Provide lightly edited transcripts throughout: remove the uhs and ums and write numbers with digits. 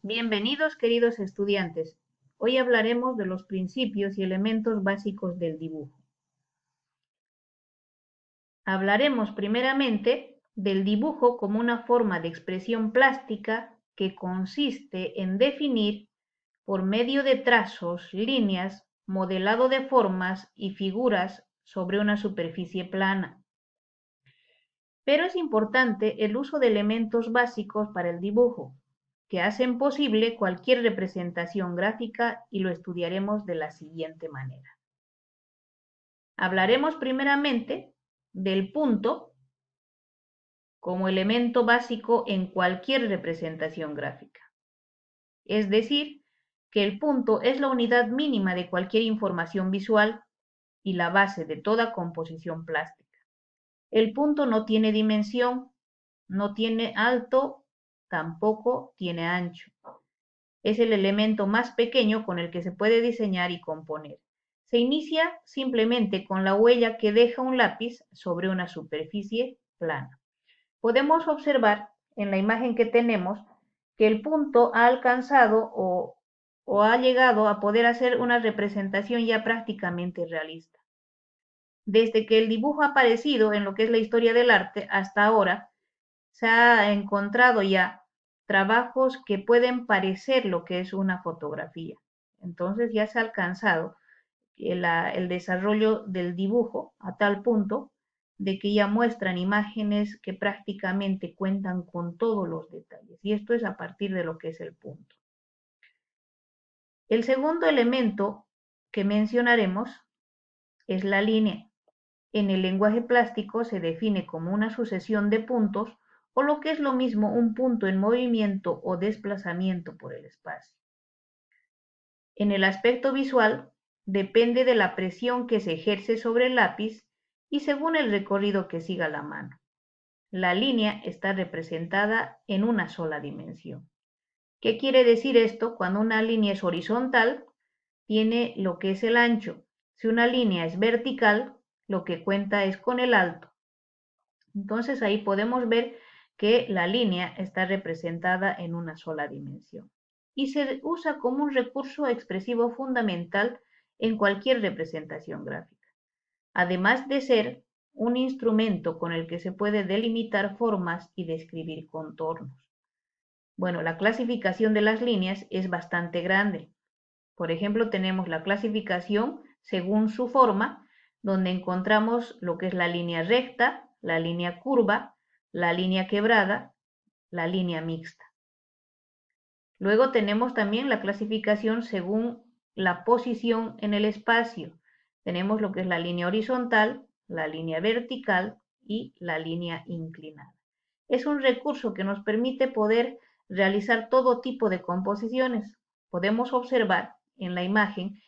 Bienvenidos, queridos estudiantes. Hoy hablaremos de los principios y elementos básicos del dibujo. Hablaremos primeramente del dibujo como una forma de expresión plástica que consiste en definir, por medio de trazos, líneas, modelado de formas y figuras sobre una superficie plana. Pero es importante el uso de elementos básicos para el dibujo, que hacen posible cualquier representación gráfica y lo estudiaremos de la siguiente manera. Hablaremos primeramente del punto como elemento básico en cualquier representación gráfica. Es decir, que el punto es la unidad mínima de cualquier información visual y la base de toda composición plástica. El punto no tiene dimensión, no tiene alto, tampoco tiene ancho. Es el elemento más pequeño con el que se puede diseñar y componer. Se inicia simplemente con la huella que deja un lápiz sobre una superficie plana. Podemos observar en la imagen que tenemos que el punto ha alcanzado o ha llegado a poder hacer una representación ya prácticamente realista. Desde que el dibujo ha aparecido en lo que es la historia del arte hasta ahora, se ha encontrado ya trabajos que pueden parecer lo que es una fotografía. Entonces ya se ha alcanzado el desarrollo del dibujo a tal punto de que ya muestran imágenes que prácticamente cuentan con todos los detalles. Y esto es a partir de lo que es el punto. El segundo elemento que mencionaremos es la línea. En el lenguaje plástico se define como una sucesión de puntos o lo que es lo mismo un punto en movimiento o desplazamiento por el espacio. En el aspecto visual depende de la presión que se ejerce sobre el lápiz y según el recorrido que siga la mano. La línea está representada en una sola dimensión. ¿Qué quiere decir esto? Cuando una línea es horizontal, tiene lo que es el ancho. Si una línea es vertical, lo que cuenta es con el alto. Entonces ahí podemos ver que la línea está representada en una sola dimensión y se usa como un recurso expresivo fundamental en cualquier representación gráfica, además de ser un instrumento con el que se puede delimitar formas y describir contornos. Bueno, la clasificación de las líneas es bastante grande. Por ejemplo, tenemos la clasificación según su forma, donde encontramos lo que es la línea recta, la línea curva, la línea quebrada, la línea mixta. Luego tenemos también la clasificación según la posición en el espacio. Tenemos lo que es la línea horizontal, la línea vertical y la línea inclinada. Es un recurso que nos permite poder realizar todo tipo de composiciones. Podemos observar en la imagen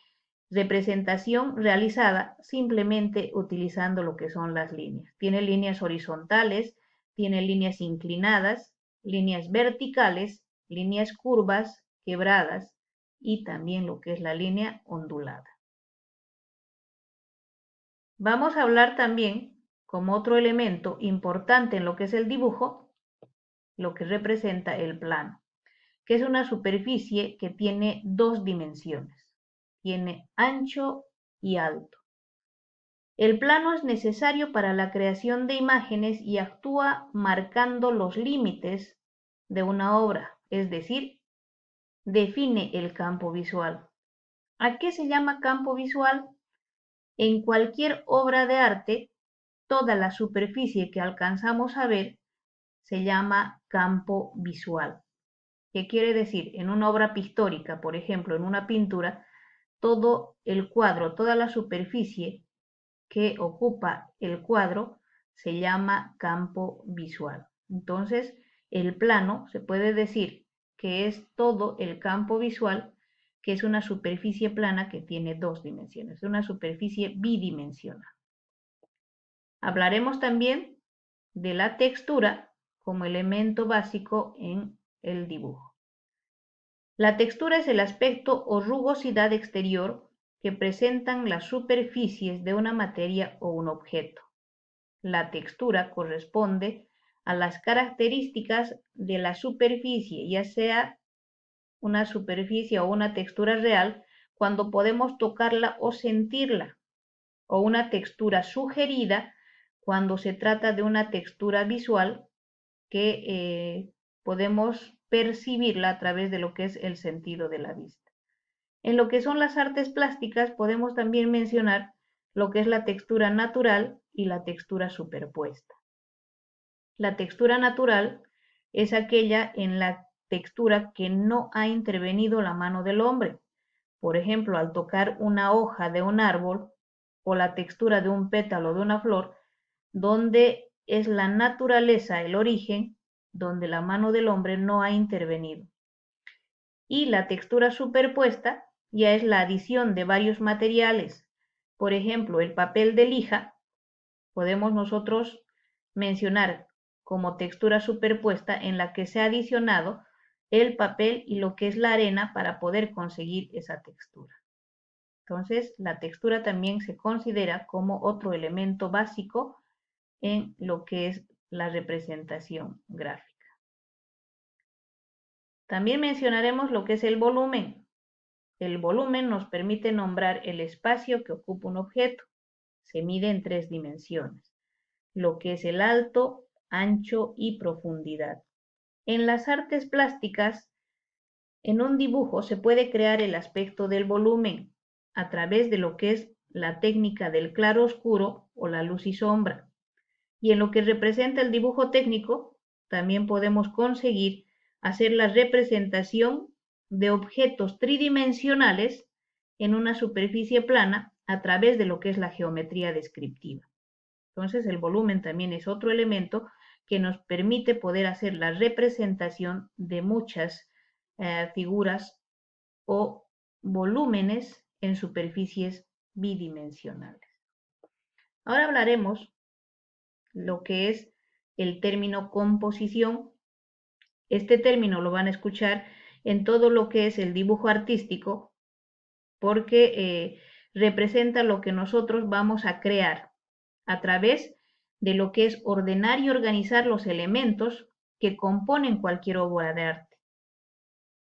representación realizada simplemente utilizando lo que son las líneas. Tiene líneas horizontales, tiene líneas inclinadas, líneas verticales, líneas curvas, quebradas y también lo que es la línea ondulada. Vamos a hablar también como otro elemento importante en lo que es el dibujo, lo que representa el plano, que es una superficie que tiene dos dimensiones, tiene ancho y alto. El plano es necesario para la creación de imágenes y actúa marcando los límites de una obra, es decir, define el campo visual. ¿A qué se llama campo visual? En cualquier obra de arte, toda la superficie que alcanzamos a ver se llama campo visual. ¿Qué quiere decir? En una obra pictórica, por ejemplo, en una pintura, todo el cuadro, toda la superficie que ocupa el cuadro se llama campo visual. Entonces, el plano se puede decir que es todo el campo visual, que es una superficie plana que tiene dos dimensiones, una superficie bidimensional. Hablaremos también de la textura como elemento básico en el dibujo. La textura es el aspecto o rugosidad exterior que presentan las superficies de una materia o un objeto. La textura corresponde a las características de la superficie, ya sea una superficie o una textura real cuando podemos tocarla o sentirla, o una textura sugerida cuando se trata de una textura visual que podemos percibirla a través de lo que es el sentido de la vista. En lo que son las artes plásticas podemos también mencionar lo que es la textura natural y la textura superpuesta. La textura natural es aquella en la textura que no ha intervenido la mano del hombre. Por ejemplo, al tocar una hoja de un árbol o la textura de un pétalo de una flor, donde es la naturaleza el origen, donde la mano del hombre no ha intervenido. Y la textura superpuesta ya es la adición de varios materiales. Por ejemplo, el papel de lija, podemos nosotros mencionar como textura superpuesta en la que se ha adicionado el papel y lo que es la arena para poder conseguir esa textura. Entonces, la textura también se considera como otro elemento básico en lo que es la representación gráfica. También mencionaremos lo que es el volumen. El volumen nos permite nombrar el espacio que ocupa un objeto. Se mide en 3 dimensiones, lo que es el alto, ancho y profundidad. En las artes plásticas, en un dibujo se puede crear el aspecto del volumen a través de lo que es la técnica del claro-oscuro o la luz y sombra. Y en lo que representa el dibujo técnico, también podemos conseguir hacer la representación de objetos tridimensionales en una superficie plana a través de lo que es la geometría descriptiva. Entonces, el volumen también es otro elemento que nos permite poder hacer la representación de muchas figuras o volúmenes en superficies bidimensionales. Ahora hablaremos lo que es el término composición. Este término lo van a escuchar en todo lo que es el dibujo artístico porque representa lo que nosotros vamos a crear a través de lo que es ordenar y organizar los elementos que componen cualquier obra de arte.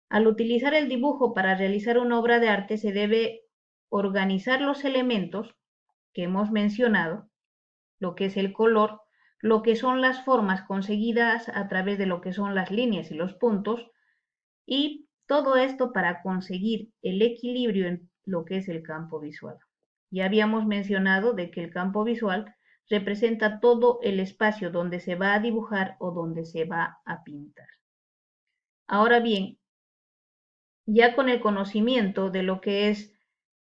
Al utilizar el dibujo para realizar una obra de arte se debe organizar los elementos que hemos mencionado, lo que es el color, lo que son las formas conseguidas a través de lo que son las líneas y los puntos, y todo esto para conseguir el equilibrio en lo que es el campo visual. Ya habíamos mencionado de que el campo visual representa todo el espacio donde se va a dibujar o donde se va a pintar. Ahora bien, ya con el conocimiento de lo que es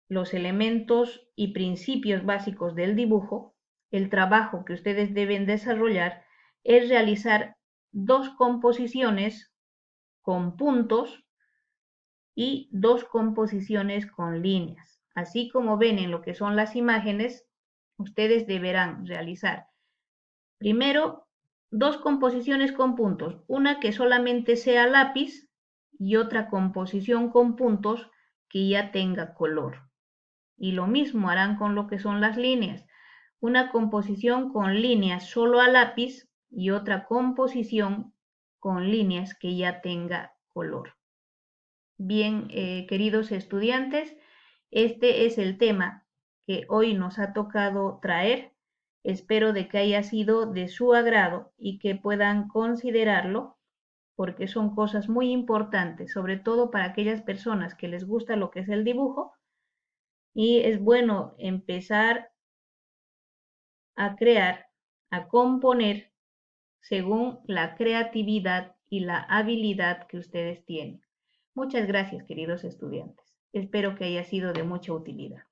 los elementos y principios básicos del dibujo, el trabajo que ustedes deben desarrollar es realizar 2 composiciones con puntos y 2 composiciones con líneas. Así como ven en lo que son las imágenes, ustedes deberán realizar primero 2 composiciones con puntos, una que solamente sea lápiz y otra composición con puntos que ya tenga color. Y lo mismo harán con lo que son las líneas, una composición con líneas solo a lápiz y otra composición con líneas que ya tenga color. Bien, queridos estudiantes, este es el tema que hoy nos ha tocado traer. Espero de que haya sido de su agrado y que puedan considerarlo porque son cosas muy importantes, sobre todo para aquellas personas que les gusta lo que es el dibujo y es bueno empezar a crear, a componer según la creatividad y la habilidad que ustedes tienen. Muchas gracias, queridos estudiantes. Espero que haya sido de mucha utilidad.